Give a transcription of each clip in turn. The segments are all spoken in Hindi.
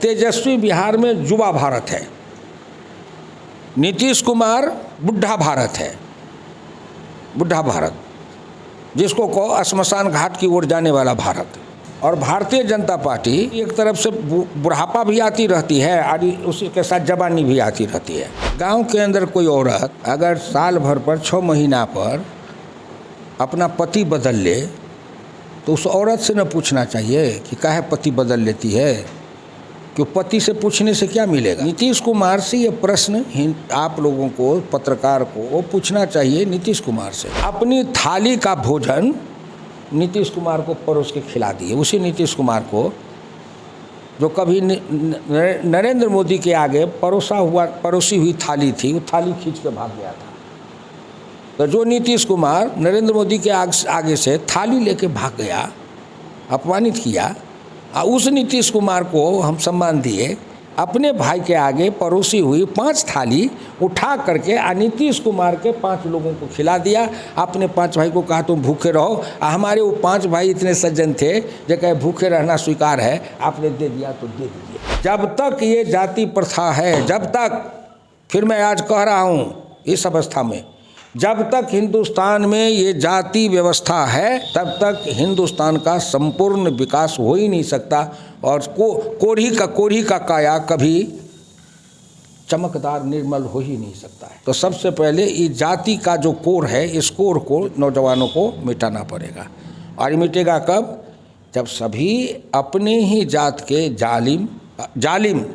तेजस्वी बिहार में युवा भारत है, नीतीश कुमार बुढ़ा भारत है। बुढ़ा भारत जिसको कहो श्मशान घाट की ओर जाने वाला भारत। और भारतीय जनता पार्टी एक तरफ से बुढ़ापा भी आती रहती है और उसी के साथ जवानी भी आती रहती है। गांव के अंदर कोई औरत अगर साल भर पर 6 महीना पर अपना पति बदल ले तो उस औरत से न पूछना चाहिए कि काहे पति बदल लेती है, कि पति से पूछने से क्या मिलेगा। नीतीश कुमार से ये प्रश्न आप लोगों को, पत्रकार को पूछना चाहिए नीतीश कुमार से। अपनी थाली का भोजन नीतीश कुमार को परोस के खिला दिए। उसी नीतीश कुमार को जो कभी नरेंद्र मोदी के आगे परोसी हुई थाली थी, वो थाली खींच के भाग गया था। तो जो नीतीश कुमार नरेंद्र मोदी के आगे से थाली लेके भाग गया, अपमानित किया, उस नीतीश कुमार को हम सम्मान दिए। अपने भाई के आगे परोसी हुई 5 थाली उठा करके नीतीश कुमार के 5 लोगों को खिला दिया। अपने 5 भाई को कहा तुम भूखे रहो। हमारे वो 5 भाई इतने सज्जन थे जो कहे भूखे रहना स्वीकार है, आपने दे दिया तो दे दीजिए। जब तक ये जाति प्रथा है, जब तक, फिर मैं आज कह रहा हूँ इस अवस्था में, जब तक हिंदुस्तान में ये जाति व्यवस्था है तब तक हिंदुस्तान का संपूर्ण विकास हो ही नहीं सकता। और कोढ़ी का काया कभी चमकदार निर्मल हो ही नहीं सकता है। तो सबसे पहले इस जाति का जो कोर है, इस कोर को नौजवानों को मिटाना पड़ेगा। और मिटेगा कब? जब सभी अपने ही जात के जालिम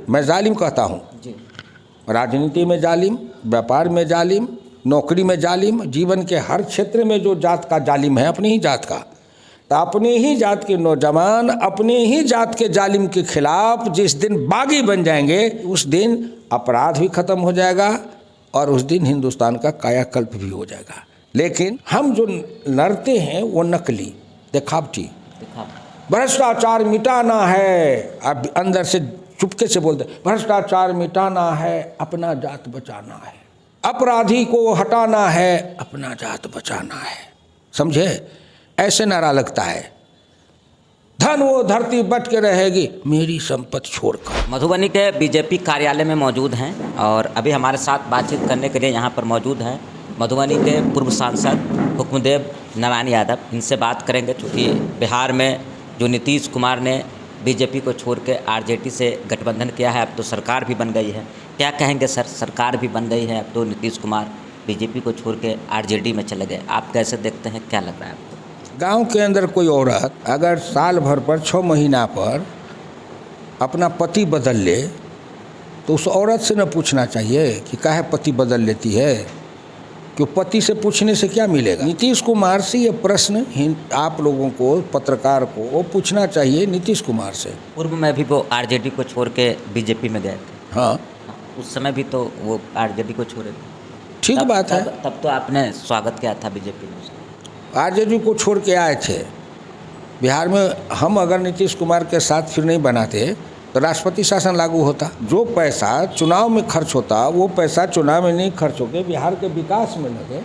मैं जालिम कहता हूँ, राजनीति में जालिम, व्यापार में जालिम, नौकरी में जालिम, जीवन के हर क्षेत्र में जो जात का जालिम है अपनी ही जात का, तो अपने ही जात के नौजवान अपने ही जात के जालिम के खिलाफ जिस दिन बागी बन जाएंगे, उस दिन अपराध भी खत्म हो जाएगा और उस दिन हिंदुस्तान का कायाकल्प भी हो जाएगा। लेकिन हम जो लड़ते हैं वो नकली, दिखावटी, भ्रष्टाचार मिटाना है। अब अंदर से चुपके से बोलते भ्रष्टाचार मिटाना है, अपना जात बचाना है, अपराधी को हटाना है, अपना जात बचाना है। समझे? ऐसे नारा लगता है, धन वो धरती बट के रहेगी मेरी संपत्ति छोड़कर। मधुबनी के बीजेपी कार्यालय में मौजूद हैं और अभी हमारे साथ बातचीत करने के लिए यहाँ पर मौजूद हैं मधुबनी के पूर्व सांसद हुक्मदेव नारायण यादव। इनसे बात करेंगे क्योंकि बिहार में जो नीतीश कुमार ने बीजेपी को छोड़ के आरजेडी से गठबंधन किया है, अब तो सरकार भी बन गई है। क्या कहेंगे सर? सरकार भी बन गई है, अब तो नीतीश कुमार बीजेपी को छोड़ के आरजेडी में चले गए, आप कैसे देखते हैं, क्या लग रहा है आपको? गांव के अंदर कोई औरत अगर साल भर पर 6 महीना पर अपना पति बदल ले तो उस औरत से न पूछना चाहिए कि काहे पति बदल लेती है, कि पति से पूछने से क्या मिलेगा। नीतीश कुमार से ये प्रश्न आप लोगों को, पत्रकार को पूछना चाहिए नीतीश कुमार से। पूर्व में भी वो आरजेडी को छोड़ के बीजेपी में गए थे। हाँ, उस समय भी तो वो आरजेडी को छोड़े थे। ठीक बात है। तब तो आपने स्वागत किया था बीजेपी में। आरजेडी को छोड़ के आए थे बिहार में। हम अगर नीतीश कुमार के साथ फिर नहीं बनाते तो राष्ट्रपति शासन लागू होता। जो पैसा चुनाव में खर्च होता वो पैसा चुनाव में नहीं खर्च होके बिहार के विकास में लगे,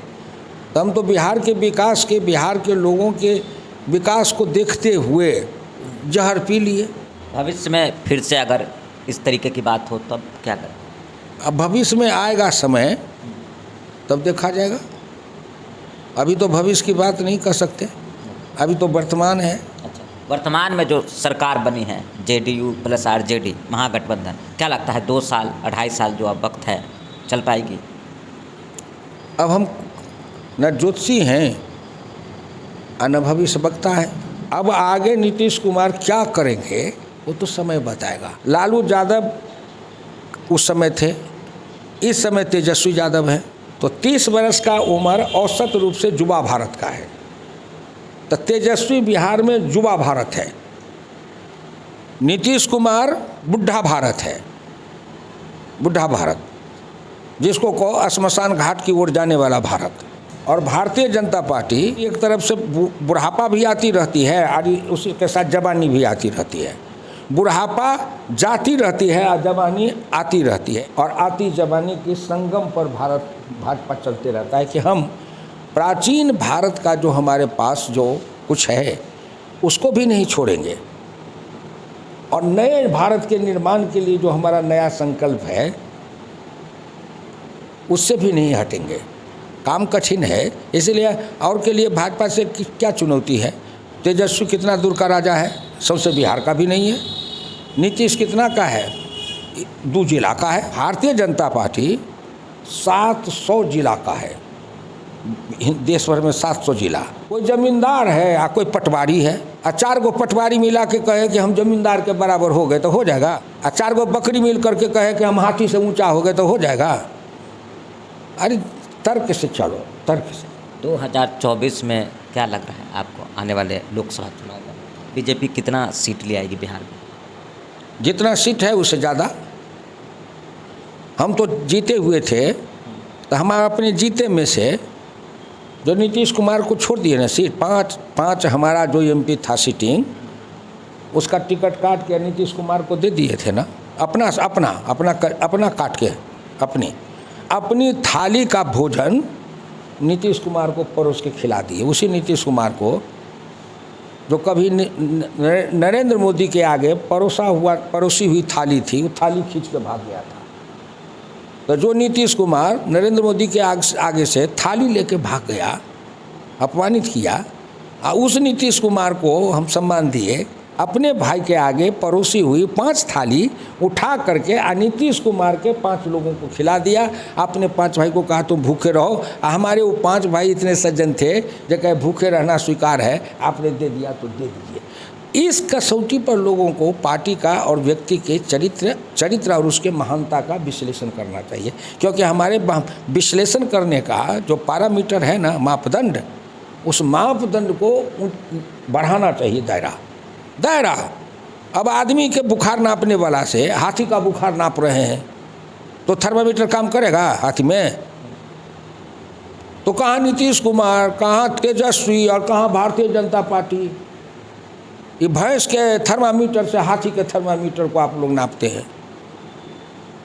तो हम तो बिहार के विकास के, बिहार के लोगों के विकास को देखते हुए जहर पी लिए। भविष्य में फिर से अगर इस तरीके की बात हो तब क्या करें? अब भविष्य में आएगा समय, तब देखा जाएगा। अभी तो भविष्य की बात नहीं कर सकते, अभी तो वर्तमान है। अच्छा, वर्तमान में जो सरकार बनी है जेडीयू प्लस आरजेडी महागठबंधन, क्या लगता है 2 साल 2.5 साल जो अब वक्त है, चल पाएगी? अब हम न ज्योतिषी हैं और न भविष्य वक्ता है। अब आगे नीतीश कुमार क्या करेंगे वो तो समय बताएगा। लालू यादव उस समय थे, इस समय तेजस्वी यादव हैं। तो 30 वर्ष का उम्र औसत रूप से युवा भारत का है। तो तेजस्वी बिहार में युवा भारत है, नीतीश कुमार बुढ़ा भारत है। बुढ़ा भारत जिसको कहो श्मशान घाट की ओर जाने वाला भारत। और भारतीय जनता पार्टी एक तरफ से बुढ़ापा भी आती रहती है और उसी के साथ जवानी भी आती रहती है। बुढ़ापा जाती रहती है और जवानी आती रहती है, और आती जवानी के संगम पर भाजपा चलते रहता है कि हम प्राचीन भारत का जो हमारे पास जो कुछ है उसको भी नहीं छोड़ेंगे। और नए भारत के निर्माण के लिए जो हमारा नया संकल्प है उससे भी नहीं हटेंगे। काम कठिन है, इसलिए और के लिए भाजपा से क्या चुनौती है। तेजस्वी कितना दूर का राजा है, सबसे बिहार का भी नहीं है। नीतीश कितना का है, 2 जिला का है। भारतीय जनता पार्टी 700 जिला का है, देश भर में 700 जिला। कोई जमींदार है या कोई पटवारी है, 4 गो पटवारी मिला के कहे कि हम जमींदार के बराबर हो गए तो हो जाएगा। 4 गो बकरी मिल करके कहे कि हम हाथी से ऊंचा हो गए तो हो जाएगा। अरे तर्क से चलो, तर्क से। 2024 में क्या लग रहा है आपको, आने वाले लोकसभा चुनाव में बीजेपी कितना सीट ले आएगी बिहार में? जितना सीट है उससे ज़्यादा। हम तो जीते हुए थे, तो हमारा अपने जीते में से जो नीतीश कुमार को छोड़ दिए ना सीट, 5 हमारा जो एमपी था सीटिंग, उसका टिकट काट के नीतीश कुमार को दे दिए थे ना। अपना काट के अपनी थाली का भोजन नीतीश कुमार को परोस के खिला दिए। उसी नीतीश कुमार को जो कभी नरेंद्र मोदी के आगे परोसी हुई थाली थी, वो थाली खींच के भाग गया था। तो जो नीतीश कुमार नरेंद्र मोदी के आगे से थाली लेके भाग गया, अपमानित किया, उस नीतीश कुमार को हम सम्मान दिए। अपने भाई के आगे परोसी हुई 5 थाली उठा करके नीतीश कुमार के 5 लोगों को खिला दिया। आपने 5 भाई को कहा तुम भूखे रहो। हमारे वो 5 भाई इतने सज्जन थे जो कहे भूखे रहना स्वीकार है, आपने दे दिया तो दे दीजिए। इस कसौटी पर लोगों को पार्टी का और व्यक्ति के चरित्र और उसके महानता का विश्लेषण करना चाहिए, क्योंकि हमारे विश्लेषण करने का जो पैरामीटर है ना, मापदंड, उस मापदंड को बढ़ाना चाहिए। दायरा। अब आदमी के बुखार नापने वाला से हाथी का बुखार नाप रहे हैं, तो थर्मामीटर काम करेगा हाथी में? तो कहाँ नीतीश कुमार, कहाँ तेजस्वी और कहाँ भारतीय जनता पार्टी? ये भैंस के थर्मामीटर से हाथी के थर्मामीटर को आप लोग नापते हैं।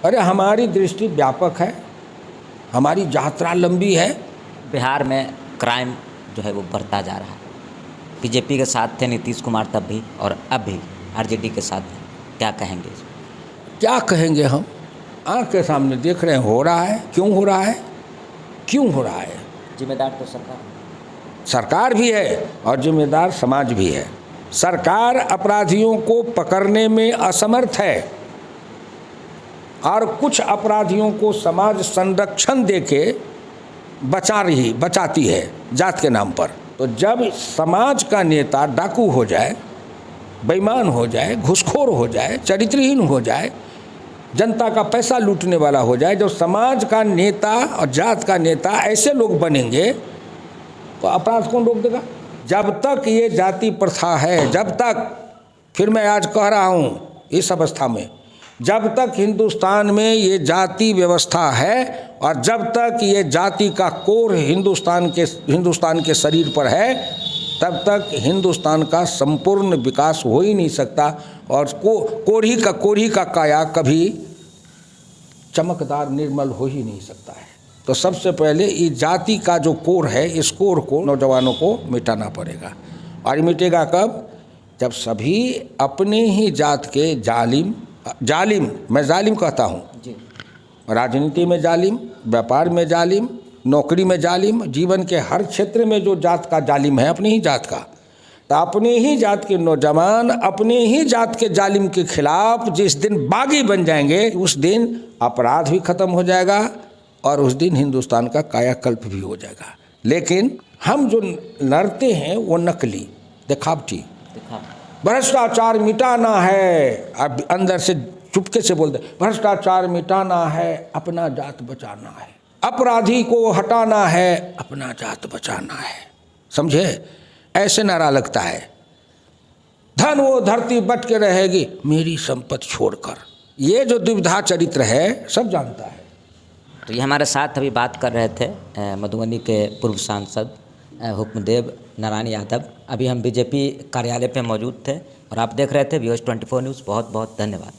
अरे हमारी दृष्टि व्यापक है, हमारी यात्रा लंबी है। बिहार में क्राइम जो है वो बढ़ता जा रहा है। बीजेपी के साथ थे नीतीश कुमार तब भी और अब भी आरजेडी के साथ हैं, क्या कहेंगे? क्या कहेंगे हम? आँख के सामने देख रहे हैं, हो रहा है। क्यों हो रहा है? जिम्मेदार तो सरकार भी है और जिम्मेदार समाज भी है। सरकार अपराधियों को पकड़ने में असमर्थ है और कुछ अपराधियों को समाज संरक्षण देके बचाती है जात के नाम पर। तो जब समाज का नेता डाकू हो जाए, बेईमान हो जाए, घूसखोर हो जाए, चरित्रहीन हो जाए, जनता का पैसा लूटने वाला हो जाए, जब समाज का नेता और जात का नेता ऐसे लोग बनेंगे तो अपराध कौन रोक देगा? जब तक ये जाति प्रथा है, जब तक, फिर मैं आज कह रहा हूँ इस अवस्था में, जब तक हिंदुस्तान में ये जाति व्यवस्था है और जब तक ये जाति का कोर हिंदुस्तान के शरीर पर है, तब तक हिंदुस्तान का संपूर्ण विकास हो ही नहीं सकता और कोढ़ी का काया कभी चमकदार निर्मल हो ही नहीं सकता है। तो सबसे पहले ये जाति का जो कोर है, इस कोर को नौजवानों को मिटाना पड़ेगा। और मिटेगा कब? जब सभी अपने ही जात के जालिम, मैं जालिम कहता हूँ, राजनीति में जालिम, व्यापार में जालिम, नौकरी में जालिम, जीवन के हर क्षेत्र में जो जात का जालिम है, अपनी ही जात का, तो अपने ही जात के नौजवान अपने ही जात के जालिम के खिलाफ जिस दिन बागी बन जाएंगे, उस दिन अपराध भी खत्म हो जाएगा और उस दिन हिंदुस्तान का कायाकल्प भी हो जाएगा। लेकिन हम जो लड़ते हैं वो नकली, दिखावटी, भ्रष्टाचार मिटाना है। अब अंदर से चुपके से बोलते भ्रष्टाचार मिटाना है, अपना जात बचाना है, अपराधी को हटाना है, अपना जात बचाना है। समझे? ऐसे नारा लगता है। धन वो धरती बट के रहेगी मेरी संपत्ति छोड़कर। ये जो दुविधा चरित्र है सब जानता है। तो ये हमारे साथ अभी बात कर रहे थे मधुबनी के पूर्व सांसद हुक्मदेव नारायण यादव। अभी हम बीजेपी कार्यालय पे मौजूद थे और आप देख रहे थे VOS 24 न्यूज़। बहुत बहुत धन्यवाद।